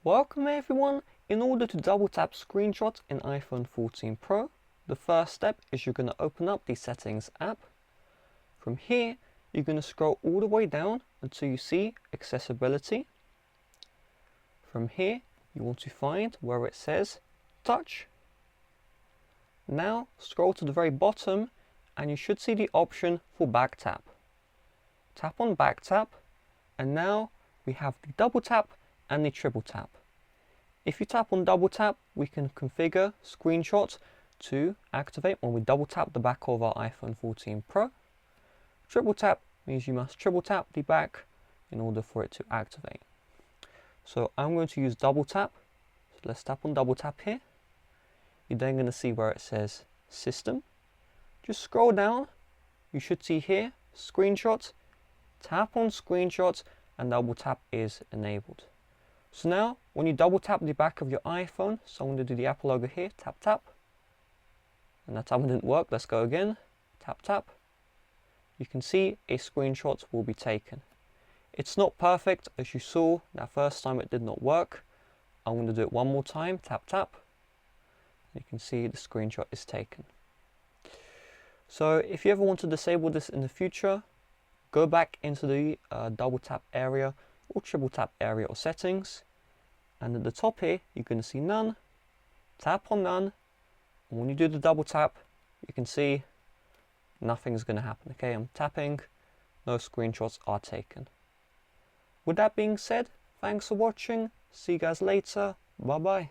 Welcome everyone. In order to double tap ScreenShot in iPhone 14 Pro, the first step is you're going to open up the Settings app. From here, you're going to scroll all the way down until you see Accessibility. From here, you want to find where it says Touch. Now scroll to the very bottom and you should see the option for Back Tap. Tap on Back Tap and now we have the double tap and the triple tap. If you tap on double tap, we can configure ScreenShot to activate when we double tap the back of our iPhone 14 Pro. Triple tap means you must triple tap the back in order for it to activate. So I'm going to use double tap. So let's tap on double tap here. You're then going to see where it says System. Just scroll down. You should see here ScreenShot. Tap on ScreenShot and double tap is enabled. So now when you double tap the back of your iPhone, so I'm going to do the Apple logo here, tap tap. And that time it didn't work, let's go again, tap tap. You can see a screenshot will be taken. It's not perfect, as you saw that first time it did not work. I'm going to do it one more time, tap tap. You can see the screenshot is taken. So if you ever want to disable this in the future, go back into the double tap area or triple tap area or settings, and at the top here you're going to see none. Tap on none, and when you do the double tap you can see nothing's going to happen. Okay, I'm tapping, no screenshots are taken. With that being said, thanks for watching, see you guys later, bye bye.